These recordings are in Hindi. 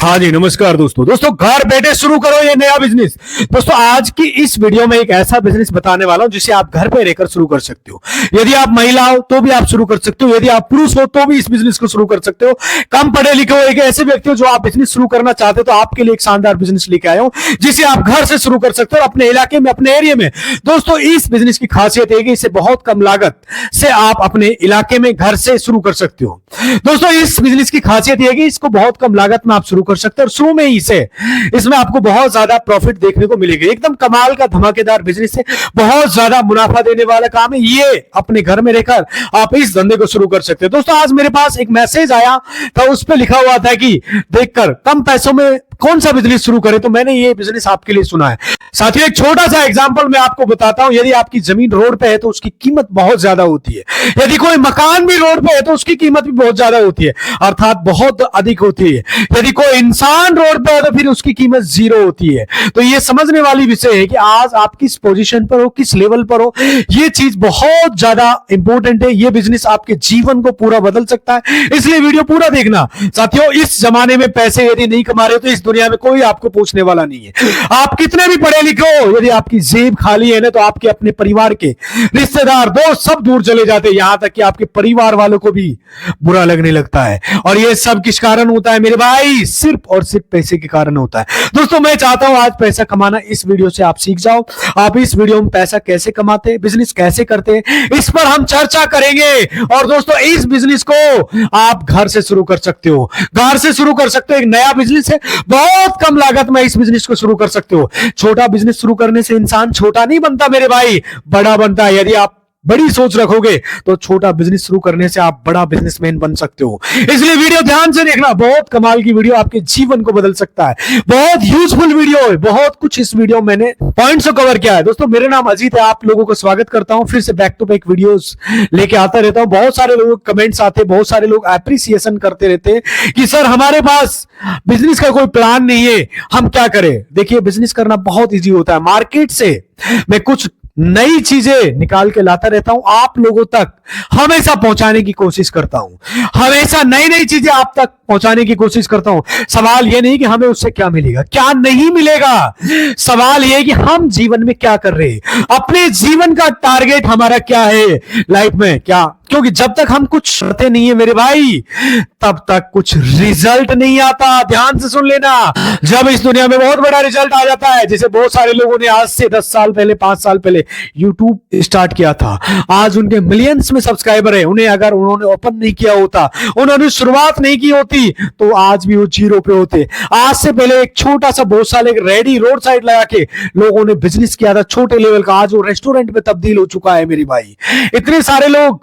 हाँ जी, नमस्कार दोस्तों। घर बैठे शुरू करो ये नया बिजनेस। दोस्तों आज की इस वीडियो में एक ऐसा बिजनेस बताने वाला हूं जिसे आप घर पे रहकर शुरू कर सकते हो। यदि आप महिला हो तो भी आप शुरू कर सकते हो, यदि आप पुरुष हो तो भी इस बिजनेस को शुरू कर सकते हो। कम पढ़े लिखे हो, एक ऐसे व्यक्ति हो जो आप बिजनेस शुरू करना चाहते हो, तो आपके लिए एक शानदार बिजनेस लेके आया हूं जिसे आप घर से शुरू कर सकते हो अपने इलाके में, अपने एरिया में। दोस्तों इस बिजनेस की खासियत है कि इसे बहुत कम लागत से आप अपने इलाके में घर से शुरू कर सकते हो। दोस्तों इस बिजनेस की खासियत यह है कि इसको बहुत कम लागत में आप शुरू कर सकते हैं और शुरू में ही इसमें आपको बहुत ज्यादा प्रॉफिट देखने को मिलेगा। एकदम कमाल का धमाकेदार बिजनेस है, बहुत ज्यादा मुनाफा देने वाला काम है। ये अपने घर में रहकर आप इस धंधे को शुरू कर सकते हैं। दोस्तों आज मेरे पास एक मैसेज आया था, उस पर लिखा हुआ था कि देखकर कम पैसों में कौन सा बिजनेस शुरू करें, तो मैंने ये बिजनेस आपके लिए सुना है। साथियों एक छोटा सा एग्जांपल मैं आपको बताता हूं। यदि आपकी जमीन रोड पे है तो उसकी कीमत बहुत ज्यादा होती है, यदि कोई मकान भी रोड पे है तो उसकी कीमत भी बहुत ज्यादा होती है, अर्थात बहुत अधिक होती है। यदि कोई इंसान रोड पे है तो फिर उसकी कीमत जीरो होती है। तो ये समझने वाली विषय है कि आज आप किस पोजीशन पर हो, किस लेवल पर हो, ये चीज बहुत ज्यादा इंपॉर्टेंट है। ये बिजनेस आपके जीवन को पूरा बदल सकता है, इसलिए वीडियो पूरा देखना। साथियों इस जमाने में पैसे यदि नहीं कमा रहे हो तो इस दुनिया में कोई आपको पूछने वाला नहीं है। आप कितने भी पढ़े लिखे हो, यदि आपकी जेब खाली है ना, तो आपके अपने परिवार के रिश्तेदार दोस्त सब दूर चले जाते हैं, यहां तक कि आपके परिवार वालों को भी बुरा लगने लगता है। और ये सब किस कारण होता है मेरे भाई? सिर्फ और सिर्फ पैसे के कारण होता है। दोस्तों मैं चाहता हूं आज पैसा कमाना इस वीडियो से आप सीख जाओ। आप इस वीडियो में पैसा कैसे कमाते हैं, बिजनेस कैसे करते हैं, इस पर हम चर्चा करेंगे। और दोस्तों इस बिजनेस को आप घर से शुरू कर सकते हो, घर से शुरू कर सकते हो। एक नया बिजनेस है, बहुत कम लागत में इस बिजनेस को शुरू कर सकते हो। छोटा बिजनेस शुरू करने से इंसान छोटा नहीं बनता मेरे भाई, बड़ा बनता है। यदि आप बड़ी सोच रखोगे तो छोटा बिजनेस शुरू करने से आप बड़ा बिजनेसमैन बन सकते हो। इसलिए वीडियो ध्यान से देखना, बहुत कमाल की वीडियो, आपके जीवन को बदल सकता है। बहुत यूजफुल वीडियो है, बहुत कुछ इस वीडियो में मैंने पॉइंट्स को कवर किया है। दोस्तों मेरा नाम अजीत है, आप लोगों को स्वागत करता हूं। फिर से बैक टू बैक वीडियोस लेके आता रहता हूं। बहुत सारे लोगों के कमेंट्स आते, बहुत सारे लोग एप्रिसिएशन करते रहते हैं कि सर हमारे पास बिजनेस का कोई प्लान नहीं है, हम क्या करें। देखिए बिजनेस करना बहुत ईजी होता है। मार्केट से मैं कुछ नई चीजें निकाल के लाता रहता हूं, आप लोगों तक हमेशा पहुंचाने की कोशिश करता हूं। हमेशा नई नई चीजें आप तक पहुंचाने की कोशिश करता हूं। सवाल यह नहीं कि हमें उससे क्या मिलेगा, क्या नहीं मिलेगा, सवाल यह कि हम जीवन में क्या कर रहे हैं, अपने जीवन का टारगेट हमारा क्या है लाइफ में, क्या। क्योंकि जब तक हम कुछ करते नहीं है मेरे भाई, तब तक कुछ रिजल्ट नहीं आता। ध्यान से सुन लेना, जब इस दुनिया में बहुत बड़ा रिजल्ट आ जाता है, जैसे बहुत सारे लोगों ने आज से 10 साल पहले, 5 साल पहले यूट्यूब स्टार्ट किया था, आज उनके मिलियंस में सब्सक्राइबर है। उन्हें अगर उन्होंने ओपन नहीं किया होता, उन्होंने शुरुआत नहीं की होती, तो आज भी वो जीरो पे होते। आज से पहले एक छोटा सा बहुत साल एक रेडी रोड साइड लगा के लोगों ने बिजनेस किया था छोटे लेवल का, आज वो रेस्टोरेंट में तब्दील हो चुका है मेरी भाई। इतने सारे लोग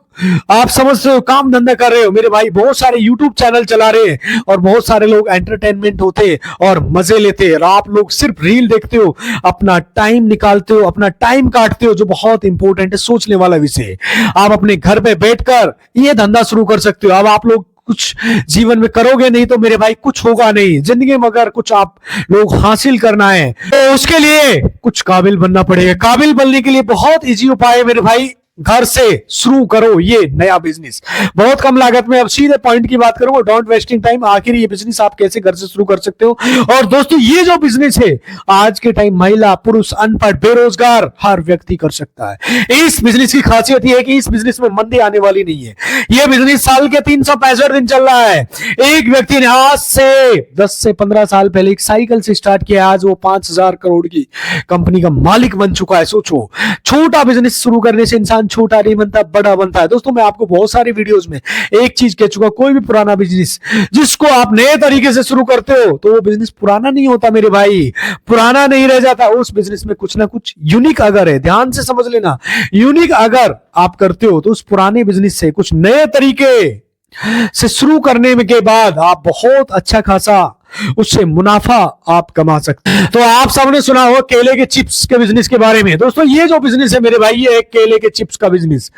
आप समझते हो काम धंधा कर रहे हो मेरे भाई, बहुत सारे यूट्यूब चैनल चला रहे हैं और बहुत सारे लोग एंटरटेनमेंट होते और मजे लेते हैं। और आप लोग सिर्फ रील देखते हो, अपना टाइम निकालते हो, अपना टाइम काटते हो, जो बहुत इंपॉर्टेंट है, सोचने वाला विषय है। आप अपने घर पे बैठकर ये धंधा शुरू कर सकते हो। अब आप लोग कुछ जीवन में करोगे नहीं तो मेरे भाई कुछ होगा नहीं जिंदगी में। अगर कुछ आप लोग हासिल करना है तो उसके लिए कुछ काबिल बनना पड़ेगा। काबिल बनने के लिए बहुत इजी उपाय है मेरे भाई, घर से शुरू करो ये नया बिजनेस, बहुत कम लागत में। अब सीधे पॉइंट की बात करूंगा, डोंट वेस्टिंग टाइम। आखिर ये बिजनेस आप कैसे घर से शुरू कर सकते हो। और दोस्तों ये जो बिजनेस है आज के टाइम महिला, पुरुष, अनपढ़, बेरोजगार हर व्यक्ति कर सकता है। इस बिजनेस की खासियत यह है कि इस बिजनेस में मंदी आने वाली नहीं है। यह बिजनेस साल के 365 दिन चल रहा है। एक व्यक्ति ने आज से 10 से 15 साल पहले एक साइकिल से स्टार्ट किया, आज वो 5000 करोड़ की कंपनी का मालिक बन चुका है। सोचो, छोटा बिजनेस शुरू करने से इंसान छोटा नहीं बनता, बड़ा बनता है। दोस्तों मैं आपको बहुत सारे वीडियोस में एक चीज कह चुका, कोई भी पुराना बिजनेस जिसको आप नए तरीके से शुरू करते हो तो वो बिजनेस पुराना नहीं होता मेरे भाई, पुराना नहीं रह जाता। उस बिजनेस में कुछ ना कुछ यूनिक अगर है, ध्यान से समझ लेना, यूनिक अगर आप करते हो तो उस पुराने बिजनेस से कुछ नए तरीके से शुरू करने के बाद आप बहुत अच्छा खासा उससे मुनाफा आप कमा सकते हैं। तो आप सबने सुना हो केले के चिप्स के बिजनेस के बारे में। दोस्तों ये जो बिजनेस है मेरे भाई, ये है केले के चिप्स का बिजनेस।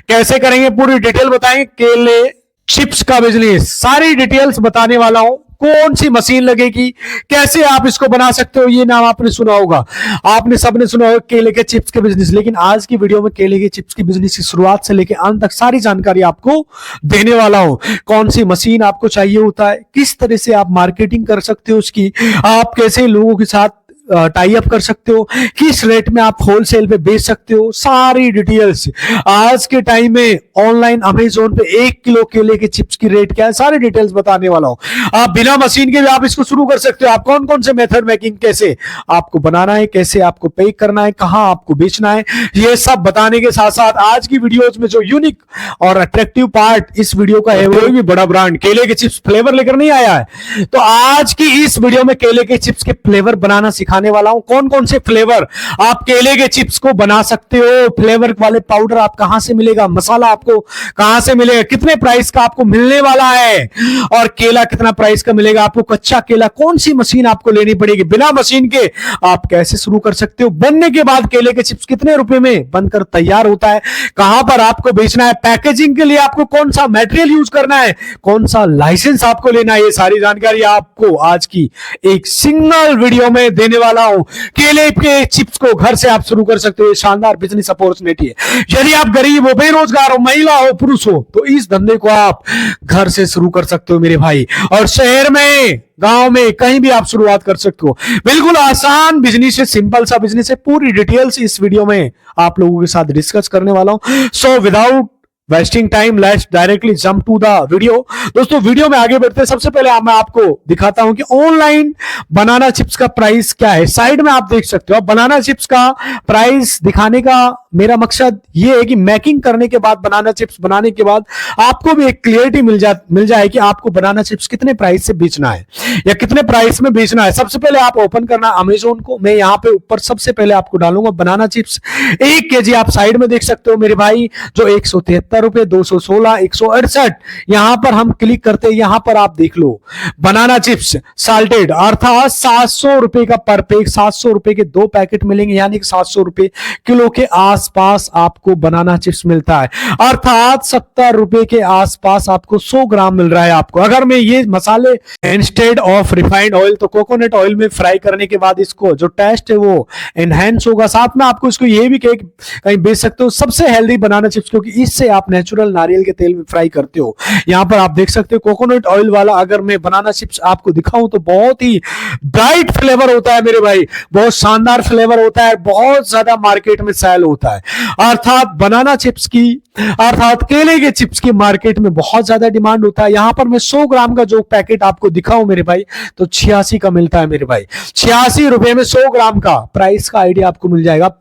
कैसे करेंगे पूरी डिटेल बताएंगे। केले चिप्स का बिजनेस सारी डिटेल्स बताने वाला हूं कौन सी मशीन लगेगी, कैसे आप इसको बना सकते हो, ये नाम आपने सुना होगा, आपने सबने सुना होगा केले के चिप्स के बिजनेस। लेकिन आज की वीडियो में केले के चिप्स की बिजनेस की शुरुआत से लेकर अंत तक सारी जानकारी आपको देने वाला हूं। कौन सी मशीन आपको चाहिए होता है, किस तरह से आप मार्केटिंग कर सकते हो उसकी, आप कैसे लोगों के साथ टाई अप कर सकते हो, किस रेट में आप होलसेल पे बेच सकते हो, सारी डिटेल्स आज के टाइम में ऑनलाइन अमेजोन पे 1 किलो केले के चिप्स की रेट क्या है, सारी डिटेल्स बताने वाला हूं। आप बिना मशीन के भी आप इसको शुरू कर सकते हो। आप कौन कौन से मेथड मेकिंग, कैसे आपको बनाना है, कैसे आपको पैक करना है, कहां आपको बेचना है, ये सब बताने के साथ साथ आज की वीडियोज में जो यूनिक और अट्रैक्टिव पार्ट इस वीडियो का है, वो भी बड़ा ब्रांड केले के चिप्स फ्लेवर लेकर नहीं आया है। तो आज की इस वीडियो में केले के चिप्स के फ्लेवर बनाना सिखाने वाला हूं। कौन कौन से फ्लेवर आप केले के चिप्स को बना सकते हो, फ्लेवर वाले पाउडर आप कहां से मिलेगा, मसाला आपको कहां से मिलेगा, कितने प्राइस का आपको मिलने वाला है, और केला कितना प्राइस का मिलेगा आपको, कच्चा केला कौन सी मशीन आपको लेनी पड़ेगी, बिना मशीन के आप कैसे शुरू कर सकते हो, बनने के बाद केले के चिप्स कितने रुपए में बनकर तैयार होता है, कहां पर आपको बेचना है, पैकेजिंग के लिए आपको कौन सा मटेरियल यूज करना है, कौन सा लाइसेंस आपको लेना है, ये सारी जानकारी आपको आज की एक सिंगल वीडियो में देने वाला हूं। केले के चिप्स को घर से आप शुरू कर सकते हो, शानदार बिजनेस अपॉर्चुनिटी है। यदि आप गरीब हो, बेरोजगार हो, महिला हो, पुरुष हो, तो इस धंधे को आप घर से शुरू कर सकते हो मेरे भाई, और शहर में, गांव में, कहीं भी आप शुरुआत कर सकते हो। बिल्कुल आसान बिजनेस है, सिंपल सा बिजनेस है। पूरी डिटेल्स इस वीडियो में आप लोगों के साथ डिस्कस करने वाला हूं। So without wasting time let's directly jump to the video. दोस्तों वीडियो में आगे बढ़ते हैं, सबसे पहले मैं आपको दिखाता हूं कि ऑनलाइन बनाना चिप्स का प्राइस क्या है। साइड में आप देख सकते हो, बनाना चिप्स का प्राइस दिखाने का मेरा मकसद ये है कि मेकिंग करने के बाद, बनाना चिप्स बनाने के बाद आपको भी एक क्लियरिटी मिल जाए कि आपको बनाना चिप्स कितने प्राइस से बेचना है या कितने प्राइस में बेचना है। सबसे पहले आप ओपन करना अमेजोन को। मैं यहां पे ऊपर सबसे पहले आपको डालूंगा बनाना चिप्स 1 केजी। आप साइड में देख सकते हो मेरे भाई, जो 173 रुपए, 216, 168, यहां पर हम क्लिक करते हैं, यहां पर आप देख लो बनाना चिप्स साल्टेड, अर्थात 700 रुपए का पर पैक, 700 रुपए के 2 पैकेट मिलेंगे, यानी कि 700 रुपए किलो के आसपास आपको बनाना चिप्स मिलता है, अर्थात 70 रुपए के आसपास आपको 100 ग्राम मिल रहा है आपको। अगर मैं ये मसाले इंस्टेड ऑफ रिफाइंड ऑयल, तो कोकोनट ऑयल में फ्राई करने के बाद इसको जो टेस्ट है वो एनहेंस होगा। साथ में आपको इसको ये भी कहीं बेच सकते हो, सबसे हेल्दी बनाना चिप्स, क्योंकि इससे आप नेचुरल नारियल के तेल में फ्राई करते हो। यहां पर आप देख सकते हो कोकोनट ऑयल वाला अगर मैं बनाना चिप्स आपको दिखाऊं तो बहुत ही ब्राइट फ्लेवर होता है मेरे भाई, बहुत शानदार फ्लेवर होता है, बहुत ज्यादा मार्केट में सेल होता है। अर्थात बनाना चिप्स की, अर्थात केले के चिप्स की मार्केट में बहुत ज्यादा डिमांड होता है। यहां पर मैं 100 ग्राम का जो पैकेट आपको दिखाऊं मेरे भाई, तो 86 का मिलता है मेरे भाई। 86 रुपए में 100 ग्राम का प्राइस का आइडिया आपको मिल जाएगा।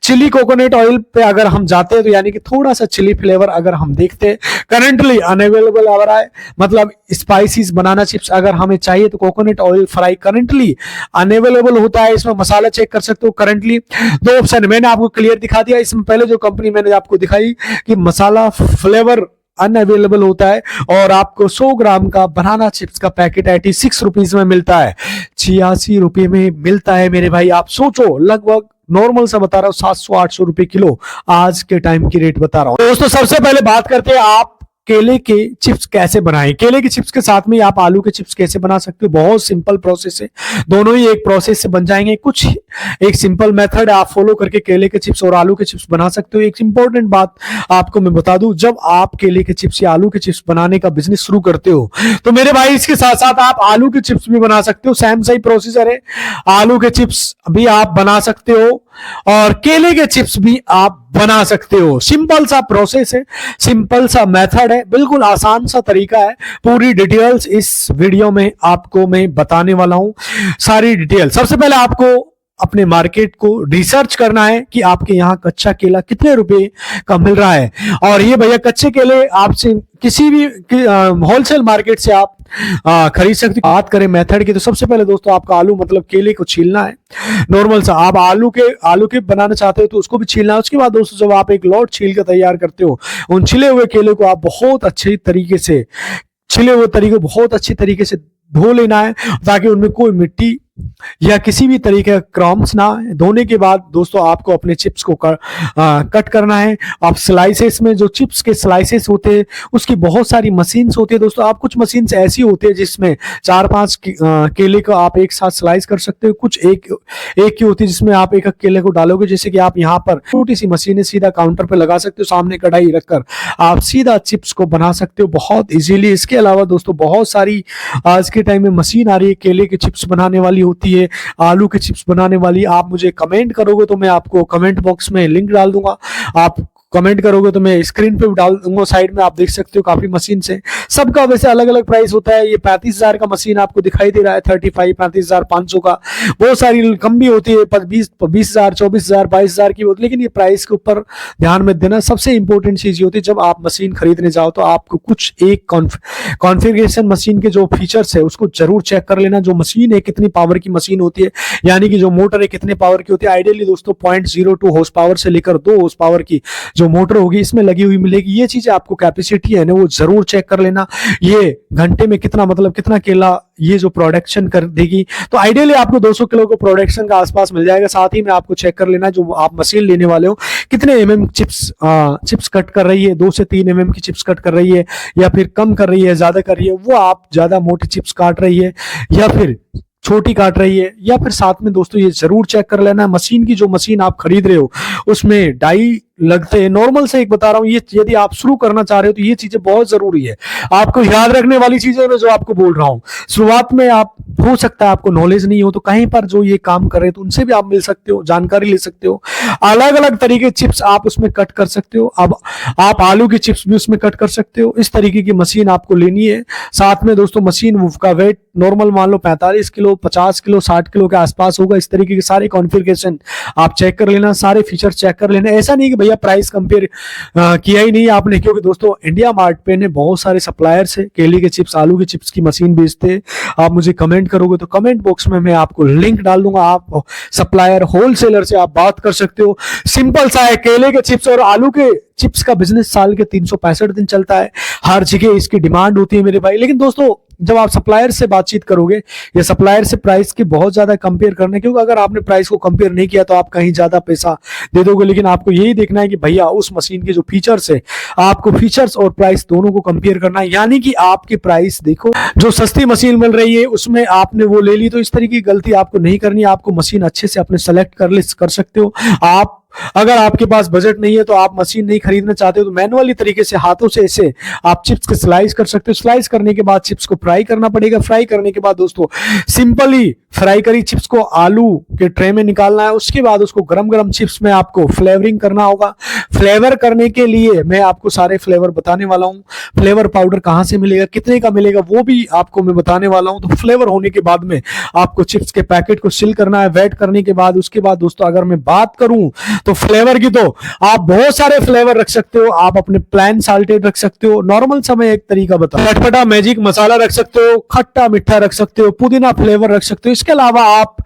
चिली कोकोनट ऑयल पे अगर हम जाते हैं तो यानी कि थोड़ा सा चिली फ्लेवर अगर हम देखते हैं, करंटली अनअवेलेबल आ रहा है, मतलब स्पाइसीज बनाना चिप्स अगर हमें चाहिए तो coconut oil fry currently unavailable होता है। इसमें मसाला चेक कर सकते हो, करंटली 2 ऑप्शन मैंने आपको क्लियर दिखा दिया। इसमें पहले जो कंपनी मैंने आपको दिखाई कि मसाला फ्लेवर अनअवेलेबल होता है, और आपको 100 ग्राम का बनाना चिप्स का पैकेट 86 रुपीज में मिलता है, 86 रुपए में मिलता है मेरे भाई। आप सोचो, लगभग नॉर्मल सा बता रहा हूं 700-800 रुपए किलो आज के टाइम की रेट बता रहा हूं। दोस्तों सबसे पहले बात करते हैं आप केले के चिप्स कैसे बनाएं। केले के चिप्स के साथ में आप आलू के चिप्स कैसे बना सकते हो, बहुत सिंपल प्रोसेस है, दोनों ही एक प्रोसेस से बन जाएंगे। कुछ एक सिंपल मेथड आप फॉलो करके केले के चिप्स और आलू के चिप्स बना सकते हो। एक इंपॉर्टेंट बात आपको मैं बता दूं, जब आप केले के चिप्स या आलू के चिप्स बनाने का बिजनेस शुरू करते हो तो मेरे भाई इसके साथ साथ आप आलू के चिप्स भी बना सकते हो। सेम सही प्रोसीजर है, आलू के चिप्स भी आप बना सकते हो और केले के चिप्स भी आप बना सकते हो। सिंपल सा प्रोसेस है, सिंपल सा मेथड है, बिल्कुल आसान सा तरीका है। पूरी डिटेल्स इस वीडियो में आपको मैं बताने वाला हूं, सारी डिटेल। सबसे पहले आपको अपने मार्केट को रिसर्च करना है कि आपके यहाँ कच्चा केला कितने रुपए का मिल रहा है। और ये भैया कच्चे केले आपसे किसी भी होलसेल मार्केट से आप खरीद सकते हो। बात करें मेथड की, तो सबसे पहले दोस्तों आपका आलू मतलब केले को छीलना है, नॉर्मल सा। आप आलू के बनाना चाहते हो तो उसको भी छीलना है। उसके बाद दोस्तों जब आप एक लॉट छील कर तैयार करते हो, उन छिले हुए केले को आप बहुत अच्छे तरीके से, छिले हुए बहुत अच्छी तरीके से धो लेना है, ताकि उनमें कोई मिट्टी या किसी भी तरीके का क्रम्स ना आए। धोने के बाद दोस्तों आपको अपने चिप्स को कट करना है। आप स्लाइसेस में जो चिप्स के स्लाइसेस होते हैं उसकी बहुत सारी मशीन्स होती है दोस्तों। आप कुछ मशीन्स ऐसी होती है जिसमें 4-5 केले को आप एक साथ स्लाइस कर सकते हो, कुछ एक की होती है जिसमें आप एक केले को डालोगे। जैसे कि आप यहाँ पर छोटी सी मशीन है, सीधा काउंटर पे लगा सकते हो, सामने कढ़ाई रखकर आप सीधा चिप्स को बना सकते हो बहुत इजीली। इसके अलावा दोस्तों बहुत सारी आज के टाइम में मशीन आ रही है, केले के चिप्स बनाने वाली होती है, आलू के चिप्स बनाने वाली। आप मुझे कमेंट करोगे तो मैं आपको कमेंट बॉक्स में लिंक डाल दूंगा, आप कमेंट करोगे तो मैं स्क्रीन पे भी डाल दूंगा, साइड में आप देख सकते हो काफी मशीन से। सबका वैसे अलग अलग प्राइस होता है। ये 35,000 का मशीन आपको दिखाई दे रहा है, 35,500 का। बहुत सारी कम भी होती है, 20,000, 24,000, 22,000 की होती है। लेकिन ये प्राइस के ऊपर ध्यान में देना। सबसे इंपॉर्टेंट चीज ये होती है, जब आप मशीन खरीदने जाओ तो आपको कुछ एक कॉन्फ़िगरेशन मशीन के जो फीचर्स है उसको जरूर चेक कर लेना। जो मशीन है कितनी पावर की मशीन होती है, यानी कि जो मोटर है कितने पावर की होती है। आइडियली दोस्तों 0.02 हॉर्स पावर से लेकर 2 हॉर्स पावर की जो मोटर होगी इसमें लगी हुई मिलेगी। ये चीजें आपको कैपेसिटी है ना वो जरूर चेक कर लेना। ये घंटे में कितना मतलब कितना केला ये जो प्रोडक्शन कर देगी। तो आइडियली आपको 200 किलो को प्रोडक्शन का आसपास मिल जाएगा। साथ ही में आपको चेक कर लेना जो आप मशीन लेने वाले हो कितने एमएम चिप्स कट कर रही है, 2 से 3 एमएम की चिप्स कट कर रही है या फिर कम कर रही है, ज्यादा कर रही है। वो आप ज्यादा मोटी चिप्स काट रही है या फिर छोटी काट रही है, या फिर साथ में दोस्तों ये जरूर चेक कर लेना मशीन की, जो मशीन आप खरीद रहे हो उसमें डाई लगते हैं। नॉर्मल से एक बता रहा हूं, ये यदि आप शुरू करना चाह रहे हो तो ये चीजें बहुत जरूरी है। आपको याद रखने वाली चीजें मैं जो आपको बोल रहा हूं, शुरुआत में आप हो सकता है आपको नॉलेज नहीं हो तो कहीं पर जो ये काम कर रहे हैं तो उनसे भी आप मिल सकते हो, जानकारी ले सकते हो। अलग अलग तरीके चिप्स आप उसमें कट कर सकते हो। अब आप आलू की चिप्स भी उसमें कट कर सकते हो। इस तरीके की मशीन आपको लेनी है। साथ में दोस्तों मशीन का वेट नॉर्मल मान लो 45 किलो, 50 किलो, 60 किलो के आसपास होगा। इस तरीके के सारे कॉन्फ़िगरेशन आप चेक कर लेना, सारे फीचर चेक कर लेना। ऐसा नहीं कि भैया प्राइस कंपेयर किया ही नहीं आपने, क्योंकि दोस्तों इंडिया मार्ट पे ने बहुत सारे सप्लायर्स है केले के चिप्स, आलू के चिप्स की मशीन बेचते हैं। आप मुझे कमेंट करोगे तो कमेंट बॉक्स में मैं आपको लिंक डाल दूंगा। आप सप्लायर होलसेलर से आप बात कर सकते हो। सिंपल सा है, केले के चिप्स और आलू के चिप्स का बिजनेस साल के 365 दिन चलता है। हर जगह इसकी डिमांड होती है मेरे भाई। लेकिन दोस्तों जब आप सप्लायर से बातचीत करोगे या सप्लायर से प्राइस की बहुत ज्यादा कंपेयर करना है, क्योंकि अगर आपने प्राइस को कंपेयर नहीं किया तो आप कहीं ज्यादा पैसा दे दोगे। लेकिन आपको यही देखना है कि भैया उस मशीन के जो फीचर्स है, आपको फीचर्स और प्राइस दोनों को कंपेयर करना है। यानी कि आपकी प्राइस देखो, जो सस्ती मशीन मिल रही है उसमें आपने वो ले ली, तो इस तरीके की गलती आपको नहीं करनी। आपको मशीन अच्छे से अपने सेलेक्ट कर सकते हो। आप अगर आपके पास बजट नहीं है तो आप मशीन नहीं खरीदना चाहते हो तो मैनुअली तरीके से हाथों से ऐसे आप चिप्स के स्लाइस कर सकते हो। स्लाइस करने के बाद चिप्स को फ्राई करना पड़ेगा। फ्राई करने के बाद दोस्तों सिंपली फ्राई करी चिप्स को आलू के ट्रे में निकालना है। उसके बाद उसको गरम गरम चिप्स में आपको फ्लेवरिंग करना होगा। फ्लेवर करने के लिए मैं आपको सारे फ्लेवर बताने वाला हूं। फ्लेवर पाउडर कहां से मिलेगा, कितने का मिलेगा, वो भी आपको मैं बताने वाला हूं। तो फ्लेवर होने के बाद में आपको चिप्स के पैकेट को सील करना है। वेट करने के बाद उसके बाद दोस्तों अगर मैं बात करूं तो फ्लेवर की, तो आप बहुत सारे फ्लेवर रख सकते हो। आप अपने प्लेन साल्टेड रख सकते हो, नॉर्मल समय एक तरीका बताओ, चटपटा मैजिक मसाला रख सकते हो, खट्टा मीठा रख सकते हो, पुदीना फ्लेवर रख सकते हो। इसके अलावा आप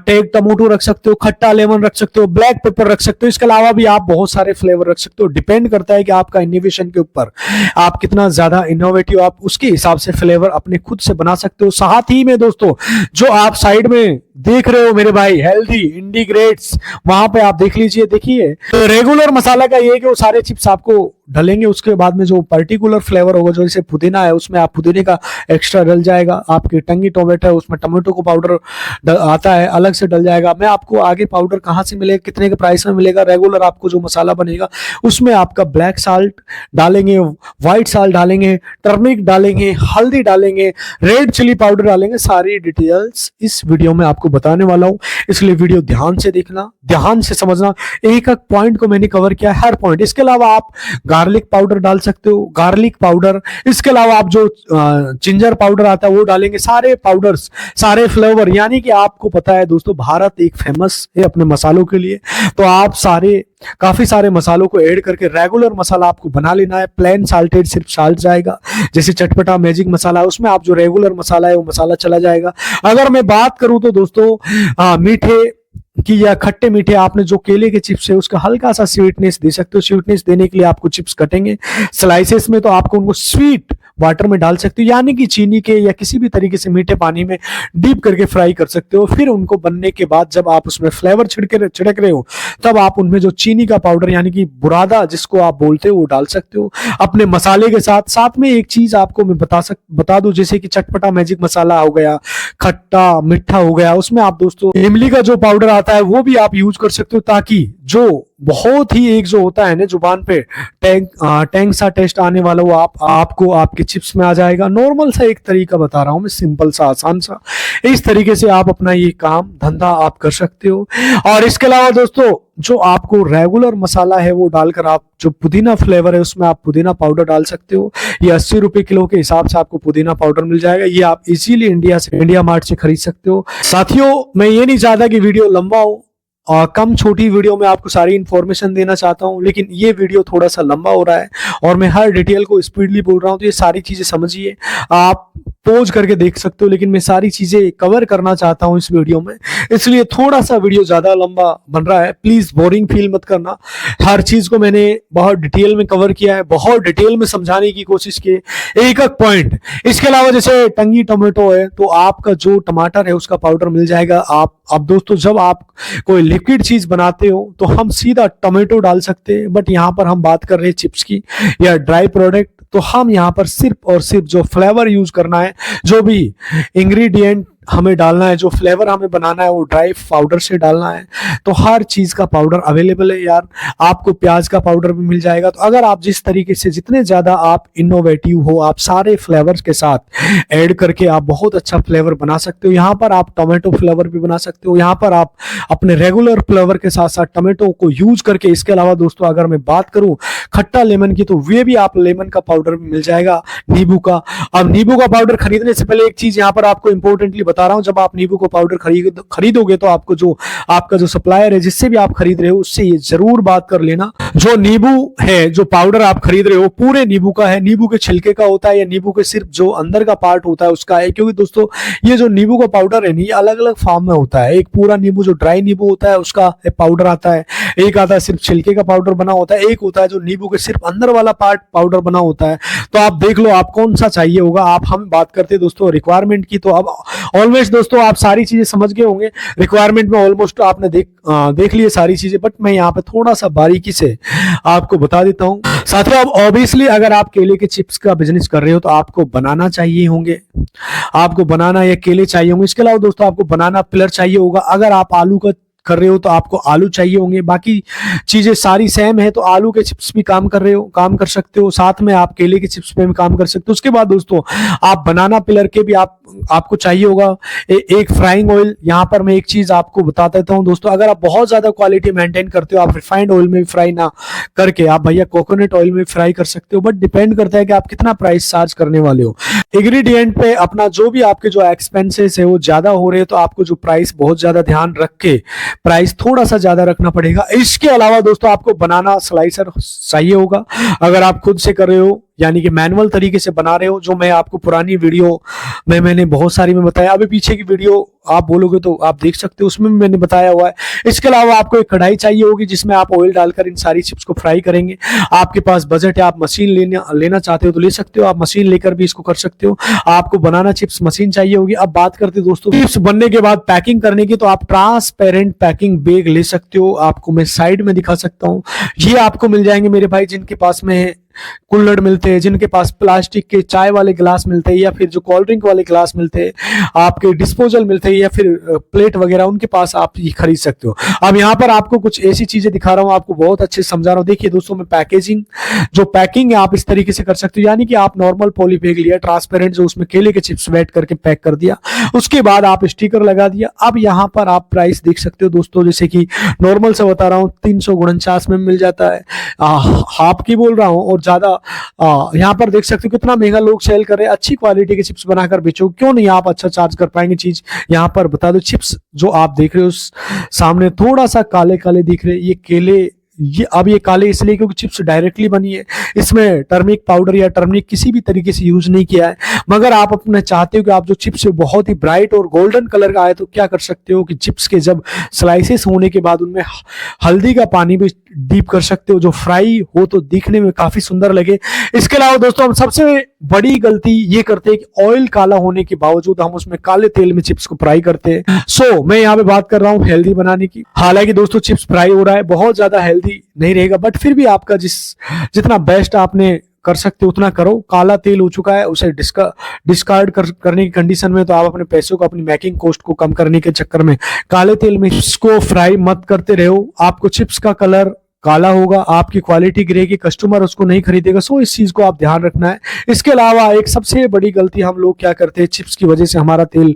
टेक टमाटो रख सकते हो, खट्टा लेमन रख सकते हो, ब्लैक पेपर रख सकते हो। इसके अलावा भी आप बहुत सारे फ्लेवर रख सकते हो। डिपेंड करता है कि आपका इनोवेशन के ऊपर आप कितना ज्यादा इनोवेटिव, आप उसके हिसाब से फ्लेवर अपने खुद से बना सकते हो। साथ ही में दोस्तों जो आप साइड में देख रहे हो मेरे भाई हेल्दी इंटीग्रेट्स, वहां पे आप देख लीजिए। देखिए तो रेगुलर मसाला का ये है कि वो सारे चिप्स आपको डलेंगे, उसके बाद में जो पर्टिकुलर फ्लेवर होगा, जो जैसे पुदीना है उसमें आप पुदीने का एक्स्ट्रा डल जाएगा। आपकी टंगी टोमेटो है उसमें टमाटो को पाउडर आता है अलग से डल जाएगा। मैं आपको आगे पाउडर कहाँ से मिलेगा, कितने के प्राइस में मिलेगा, रेगुलर आपको जो मसाला बनेगा उसमें आपका ब्लैक साल्ट डालेंगे, व्हाइट साल्ट डालेंगे, टर्मरिक डालेंगे, हल्दी डालेंगे, रेड चिली पाउडर डालेंगे। सारी डिटेल्स इस वीडियो में आपको बताने वाला हूं, इसलिए वीडियो ध्यान से देखना, ध्यान से समझना। एक एक पॉइंट को मैंने कवर किया, हर पॉइंट। इसके अलावा आप गार्लिक पाउडर डाल सकते हो, गार्लिक पाउडर। इसके अलावा आप जो जिंजर पाउडर आता है वो डालेंगे। सारे पाउडर्स, सारे फ्लेवर, यानी कि आपको पता है दोस्तों भारत एक फेमस है अपने मसालों के लिए। तो आप काफी सारे मसालों को ऐड करके रेगुलर मसाला आपको बना लेना है। प्लेन साल्टेड सिर्फ साल्ट जाएगा, जैसे चटपटा मैजिक मसाला है उसमें आप जो रेगुलर मसाला है वो मसाला चला जाएगा। अगर मैं बात करूं तो दोस्तों मीठे कि या खट्टे मीठे, आपने जो केले के चिप्स है उसका हल्का सा स्वीटनेस दे सकते हो। स्वीटनेस देने के लिए आपको चिप्स कटेंगे स्लाइसेस में, तो आपको उनको स्वीट वाटर में डाल सकते हो, यानी कि चीनी के या किसी भी तरीके से मीठे पानी में डीप करके फ्राई कर सकते हो। फिर उनको बनने के बाद जब आप उसमें फ्लेवर छिड़क रहे हो, तब आप उनमें जो चीनी का पाउडर यानी कि बुरादा जिसको आप बोलते हो वो डाल सकते हो अपने मसाले के साथ। साथ में एक चीज आपको मैं बता दूं, जैसे कि चटपटा मैजिक मसाला हो गया, खट्टा मीठा हो गया, उसमें आप दोस्तों इमली का जो पाउडर आता है वो भी आप यूज कर सकते हो, ताकि जो बहुत ही एक जो होता है ना जुबान पे टैंग सा टेस्ट आने वाला वो आपको आपके चिप्स में आ जाएगा। नॉर्मल सा एक तरीका बता रहा हूं मैं, सिंपल सा आसान सा। इस तरीके से आप अपना ये काम धंधा आप कर सकते हो। और इसके अलावा दोस्तों जो आपको रेगुलर मसाला है वो डालकर आप जो पुदीना फ्लेवर है उसमें आप पुदीना पाउडर डाल सकते हो। ये 80 रुपए किलो के हिसाब से आपको पुदीना पाउडर मिल जाएगा। ये आप इजीली इंडिया मार्ट से खरीद सकते हो। साथियों मैं ये नहीं चाहता कि वीडियो लंबा हो और कम छोटी वीडियो में आपको सारी इन्फॉर्मेशन देना चाहता हूं, लेकिन ये वीडियो थोड़ा सा लंबा हो रहा है और मैं हर डिटेल को स्पीडली बोल रहा हूं, तो ये सारी चीजें समझिए। आप पॉज करके देख सकते हो, लेकिन मैं सारी चीजें कवर करना चाहता हूं इस वीडियो में, इसलिए थोड़ा सा वीडियो ज्यादा लंबा बन रहा है। प्लीज बोरिंग फील मत करना। हर चीज को मैंने बहुत डिटेल में कवर किया है, बहुत डिटेल में समझाने की कोशिश की, एक एक पॉइंट। इसके अलावा जैसे टंगी टोमेटो है तो आपका जो टमाटर है उसका पाउडर मिल जाएगा। आप अब दोस्तों जब आप कोई लिक्विड चीज बनाते हो तो हम सीधा टोमेटो डाल सकते हैं, बट यहाँ पर हम बात कर रहे हैं चिप्स की या ड्राई प्रोडक्ट, तो हम यहाँ पर सिर्फ और सिर्फ जो फ्लेवर यूज करना है, जो भी इंग्रेडिएंट हमें डालना है, जो फ्लेवर हमें बनाना है वो ड्राई पाउडर से डालना है। तो हर चीज का पाउडर अवेलेबल है यार। आपको प्याज का पाउडर भी मिल जाएगा। तो अगर आप जिस तरीके से जितने ज्यादा आप इनोवेटिव हो, आप सारे फ्लेवर्स के साथ ऐड करके आप बहुत अच्छा फ्लेवर बना सकते हो। यहाँ पर आप टोमेटो फ्लेवर भी बना सकते हो, यहाँ पर आप अपने रेगुलर फ्लेवर के साथ साथ टोमेटो को यूज करके। इसके अलावा दोस्तों अगर मैं बात करूं खट्टा लेमन की, तो वे भी आप लेमन का पाउडर भी मिल जाएगा, नींबू का। अब नींबू का पाउडर खरीदने से पहले एक चीज यहाँ पर आपको इंपॉर्टेंटली बता रहा हूं, जब आप नींबू का पाउडर खरीदोगे तो आपका जो सप्लायर है जिससे भी आप खरीद रहे हो उससे ये जरूर बात कर लेना, जो नींबू है जो पाउडर आप खरीद रहे हो पूरे नींबू का है, नींबू के छिलके का होता है या नींबू के सिर्फ जो अंदर का पार्ट होता है उसका है। क्योंकि दोस्तों ये जो नींबू का पाउडर है ये अलग अलग फॉर्म में होता है। एक पूरा नींबू जो ड्राई नींबू होता है उसका पाउडर आता है, एक आता है सिर्फ छिलके का पाउडर बना होता है, एक होता है जो नींबू के सिर्फ अंदर वाला पार्ट पाउडर बना होता है। तो आप देख लो आप कौन सा चाहिए होगा। आप हम बात करते हैं दोस्तों रिक्वायरमेंट की, तो अब ऑलमोस्ट दोस्तों आप सारी चीजें समझ गए होंगे। रिक्वायरमेंट में ऑलमोस्ट आपने देख लिए सारी चीजें, बट मैं यहाँ पे थोड़ा सा बारीकी से आपको बता देता हूँ। साथियों अब ऑब्वियसली अगर आप केले के चिप्स का बिजनेस कर रहे हो तो आपको बनाना चाहिए होंगे, आपको बनाना या केले चाहिए होंगे। इसके अलावा दोस्तों आपको बनाना पिलर चाहिए होगा। अगर आप आलू का कर रहे हो तो आपको आलू चाहिए होंगे। बाकी चीजें सारी सेम है, तो आलू के चिप्स भी काम कर सकते हो, साथ में आप केले के चिप्स पे भी काम कर सकते हो। उसके बाद दोस्तों आप बनाना पिलर के भी आपको चाहिए होगा एक फ्राइंग ऑयल। यहाँ पर मैं एक चीज आपको बता देता हूँ दोस्तों, अगर आप बहुत ज्यादा क्वालिटी मेंटेन करते हो, आप रिफाइंड ऑयल में भी फ्राई ना करके आप भैया कोकोनट ऑयल में फ्राई कर सकते हो, बट डिपेंड करता है कि आप कितना प्राइस चार्ज करने वाले हो। इंग्रेडिएंट पे अपना जो भी आपके जो एक्सपेंसेस है वो ज्यादा हो रहे हैं, तो आपको जो प्राइस बहुत ज्यादा ध्यान रख के प्राइस थोड़ा सा ज्यादा रखना पड़ेगा। इसके अलावा दोस्तों आपको बनाना स्लाइसर चाहिए होगा। अगर आप खुद से कर रहे हो यानी कि मैनुअल तरीके से बना रहे हो, जो मैं आपको पुरानी वीडियो में मैंने बहुत सारी में बताया, अभी पीछे की वीडियो आप बोलोगे तो आप देख सकते हो, उसमें भी मैंने बताया हुआ है। इसके अलावा आपको एक कढ़ाई चाहिए होगी जिसमें आप ऑयल डालकर इन सारी चिप्स को फ्राई करेंगे। आपके पास बजट है, आप मशीन लेना चाहते हो तो ले सकते हो, आप मशीन लेकर भी इसको कर सकते हो। आपको बनाना चिप्स मशीन चाहिए होगी। अब बात करते हैं दोस्तों चिप्स बनने के बाद पैकिंग करने की, तो आप ट्रांसपेरेंट पैकिंग बैग ले सकते हो। आपको मैं साइड में दिखा सकता हूँ, ये आपको मिल जाएंगे मेरे भाई जिनके पास में कुल्हड़ मिलते हैं, जिनके पास प्लास्टिक के चाय वाले गिलास मिलते हैं या फिर जो कोल्ड ड्रिंक वाले गिलास मिलते हैं, आपके डिस्पोजल मिलते हैं या फिर प्लेट वगैरह, उनके पास आप ये खरीद सकते हो। अब यहाँ पर आपको कुछ ऐसी चीजें दिखा रहा हूँ, आपको बहुत अच्छे से समझा रहा हूँ। देखिए दोस्तों मैं पैकिंग है आप इस तरीके से कर सकते हो, यानी कि आप नॉर्मल पॉली बैग लिया ट्रांसपेरेंट, जो उसमें केले के चिप्स वेट करके पैक कर दिया, उसके बाद आप स्टिकर लगा दिया। अब यहाँ पर आप प्राइस देख सकते हो दोस्तों, जैसे कि नॉर्मल से बता रहा हूँ 349 में मिल जाता है, हाफ की बोल रहा हूँ, और ज्यादा यहाँ पर देख सकते हो कितना महंगा लोग सेल कर रहे हैं। अच्छी क्वालिटी के चिप्स बनाकर बेचो, क्यों नहीं आप अच्छा चार्ज कर पाएंगे। चीज यहाँ पर बता दो, चिप्स जो आप देख रहे हो सामने थोड़ा सा काले काले दिख रहे, ये केले ये अब ये काले इसलिए क्योंकि चिप्स डायरेक्टली बनी है, इसमें टर्मरिक पाउडर या टर्मरिक किसी भी तरीके से यूज नहीं किया है। मगर आप अपना चाहते हो कि आप जो चिप्स है बहुत ही ब्राइट और गोल्डन कलर का आए, तो क्या कर सकते हो कि चिप्स के जब स्लाइसेस होने के बाद उनमें हल्दी का पानी भी डीप कर सकते हो, जो फ्राई हो तो दिखने में काफी सुंदर लगे। इसके अलावा दोस्तों हम सबसे बड़ी गलती ये करते हैं कि ऑयल काला होने के बावजूद हम उसमें काले तेल में चिप्स को फ्राई करते हैं। मैं यहाँ पे बात कर रहा हूँ हेल्दी बनाने की। हालांकि दोस्तों चिप्स फ्राई हो रहा है, बहुत ज्यादा हेल्दी नहीं रहेगा, बट फिर भी आपका जितना बेस्ट आपने कर सकते हो उतना करो। काला तेल हो चुका है, उसे डिस्कार्ड करने की कंडीशन में तो आप अपने पैसों को, अपनी मेकिंग कॉस्ट को कम करने के चक्कर में काले तेल में इसको फ्राई मत करते रहो। आपको चिप्स का कलर काला होगा, आपकी क्वालिटी गिरेगी, कस्टमर उसको नहीं खरीदेगा। इस चीज को आप ध्यान रखना है। इसके अलावा एक सबसे बड़ी गलती हम लोग क्या करते हैं, चिप्स की वजह से हमारा तेल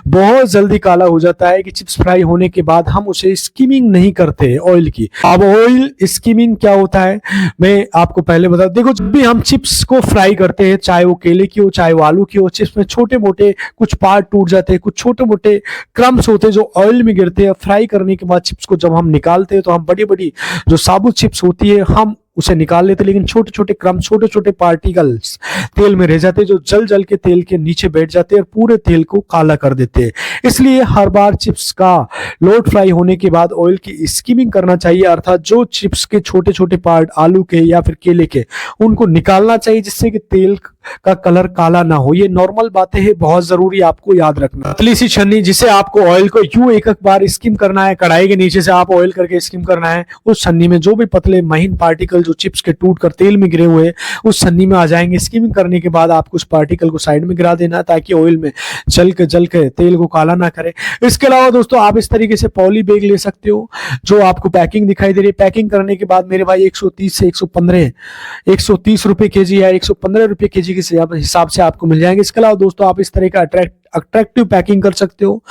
बहुत जल्दी काला हो जाता है कि चिप्स फ्राई होने के बाद हम उसे स्कीमिंग नहीं करते ऑयल की। अब ऑयल स्कीमिंग क्या होता है मैं आपको पहले बता, देखो जब भी हम चिप्स को फ्राई करते हैं, चाहे वो केले की हो चाहे वो आलू की हो, चिप्स में छोटे मोटे कुछ पार्ट टूट जाते हैं, कुछ छोटे मोटे क्रम्स होते हैं जो ऑयल में गिरते हैं। फ्राई करने के बाद चिप्स को जब हम निकालते हैं तो हम बड़ी बड़ी जो साबुत चिप्स होती है हम उसे निकाल लेते, लेकिन छोटे छोटे क्रम, छोटे छोटे पार्टिकल्स तेल में रह जाते हैं जो जल जल के तेल के नीचे बैठ जाते हैं और पूरे तेल को काला कर देते हैं। इसलिए हर बार चिप्स का लोड फ्राई होने के बाद ऑयल की स्कीमिंग करना चाहिए, अर्थात जो चिप्स के छोटे छोटे पार्ट आलू के या फिर केले के उनको निकालना चाहिए, जिससे कि तेल का कलर काला ना हो। ये नॉर्मल बातें हैं, बहुत जरूरी आपको याद रखना। पतली सी छन्नी जिसे आपको ऑयल को यूं एक बार स्किम करना है, कढ़ाई के नीचे से आप ऑयल करके स्किम करना है, उस छन्नी में जो भी पतले महीन पार्टिकल जो चिप्स के टूट कर तेल में गिरे हुए उस छन्नी में आ जाएंगे। स्किमिंग करने के बाद आपको उस पार्टिकल को साइड में गिरा देना ताकि ऑयल में जल के तेल को काला ना करे। इसके अलावा दोस्तों आप इस तरीके से पॉली बैग ले सकते हो जो आपको पैकिंग दिखाई दे रही है। पैकिंग करने के बाद मेरे भाई 130 से 130 रुपए केजी या 115 रुपए केजी के हिसाब से आपको मिल जाएंगे। इसके अलावा दोस्तों आप इस तरह का अट्रैक्टिव पैकिंग कर सकते हो,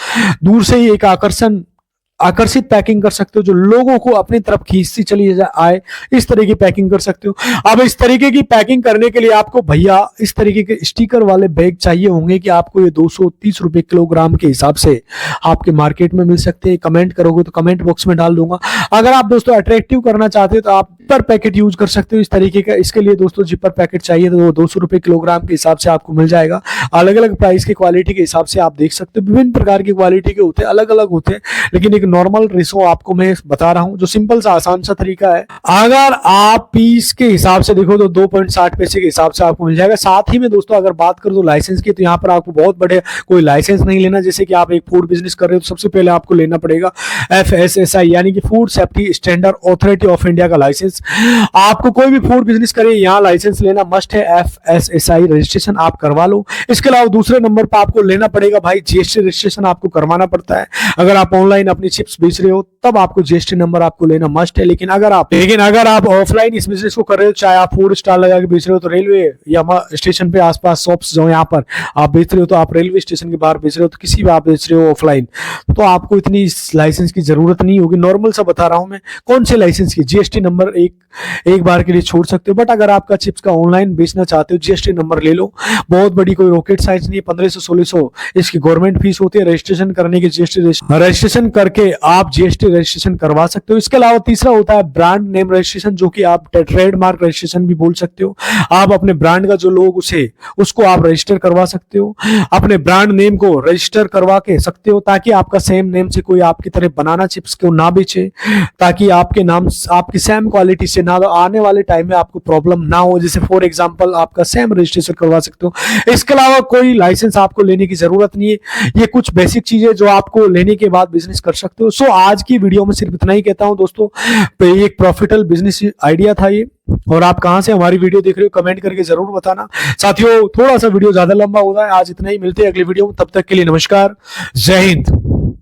दूर से ही एक आकर्षित पैकिंग कर सकते हो जो लोगों को अपनी तरफ खींचती चली आए, इस तरह की पैकिंग कर सकते हो। अब इस तरीके की पैकिंग करने के लिए आपको भैया इस तरीके के स्टिकर वाले बैग चाहिए होंगे कि आपको ये 230 रुपए किलोग्राम के हिसाब से आपके मार्केट में मिल सकते हैं। कमेंट करोगे तो कमेंट बॉक्स में डाल दूंगा। अगर आप दोस्तों अट्रैक्टिव करना चाहते हो तो आप जिपर पैकेट यूज कर सकते हो इस तरीके का। इसके लिए दोस्तों जिपर पैकेट चाहिए तो वो 200 रुपए किलोग्राम के हिसाब से आपको मिल जाएगा। अलग अलग प्राइस की क्वालिटी के हिसाब से आप देख सकते हो, विभिन्न प्रकार की क्वालिटी के होते हैं, अलग अलग होते हैं, लेकिन एक नॉर्मल रेशो आपको मैं बता रहा हूं जो सिंपल सा आसान सा तरीका है। अगर आप पीस के हिसाब से देखो तो 2.60 पैसे के हिसाब से आपको मिल जाएगा। साथ ही में दोस्तों अगर बात करो तो लाइसेंस की, तो यहाँ पर आपको बहुत बड़े कोई लाइसेंस नहीं लेना। जैसे कि आप एक फूड बिजनेस कर रहे हो तो सबसे पहले आपको लेना पड़ेगा FSSI यानी कि food safety standard authority of India का लाइसेंस। आपको कोई भी फूड बिजनेस करे यहाँ लाइसेंस लेना मस्ट है, FSSI रजिस्ट्रेशन आप करवा लो। इसके अलावा दूसरे नंबर पर आपको लेना पड़ेगा भाई GST रजिस्ट्रेशन आपको करवाना पड़ता है। अगर आप ऑनलाइन अपनी चिप्स बेच रहे हो तब आपको GST नंबर आपको लेना मस्ट है। लेकिन अगर आप ऑफलाइन इस बिजनेस को कर रहे हो, चाहे आप फूड स्टॉल लगा के बेच रहे हो तो रेलवे या स्टेशन पे आसपास शॉप्स जो यहाँ पर आप बेच रहे हो, तो आप रेलवे स्टेशन के बाहर बेच रहे हो, तो किसी भी आप बेच रहे हो ऑफलाइन, तो आपको इतनी लाइसेंस की जरूरत नहीं होगी। नॉर्मल सा बता रहा हूं मैं कौन से लाइसेंस की GST नंबर एक बार के लिए छोड़ सकते हो। बट अगर आपका चिप्स का ऑनलाइन बेचना चाहते हो GST नंबर ले लो, बहुत बड़ी कोई रॉकेट साइंस नहीं है। 1500-1600 इसकी गवर्नमेंट फीस होती है। रजिस्ट्रेशन करने की रजिस्ट्रेशन करके आप GST रजिस्ट्रेशन करवा सकते हो। इसके अलावा तीसरा होता है ब्रांड नेम रजिस्ट्रेशन, जो कि आप ट्रेडमार्क रजिस्ट्रेशन भी बोल सकते हो। आप अपने ब्रांड का जो लोग उसको आप रजिस्टर करवा सकते हो, अपने ब्रांड नेम को रजिस्टर करवा के सकते हो, ताकि आपका सेम नेम से कोई आपकी तरह बनाना चिप्स को ना बेचे, ताकि आपके नाम आपकी सेम क्वालिटी से ना आने वाले टाइम में आपको प्रॉब्लम ना हो। जैसे फॉर एग्जांपल आपका सेम रजिस्ट्रेशन करवा सकते हो। इसके अलावा कोई लाइसेंस आपको लेने की जरूरत नहीं है। ये कुछ बेसिक चीजें जो आपको लेने के बाद बिजनेस कर सकते हो। आज की वीडियो में सिर्फ इतना ही कहता हूं दोस्तों, एक प्रॉफिटेबल बिजनेस आइडिया था ये। और आप कहां से हमारी वीडियो देख रहे हो कमेंट करके जरूर बताना। साथियों थोड़ा सा वीडियो ज्यादा लंबा हो रहा है, आज इतना ही। मिलते हैं अगली वीडियो में, तब तक के लिए नमस्कार, जय हिंद।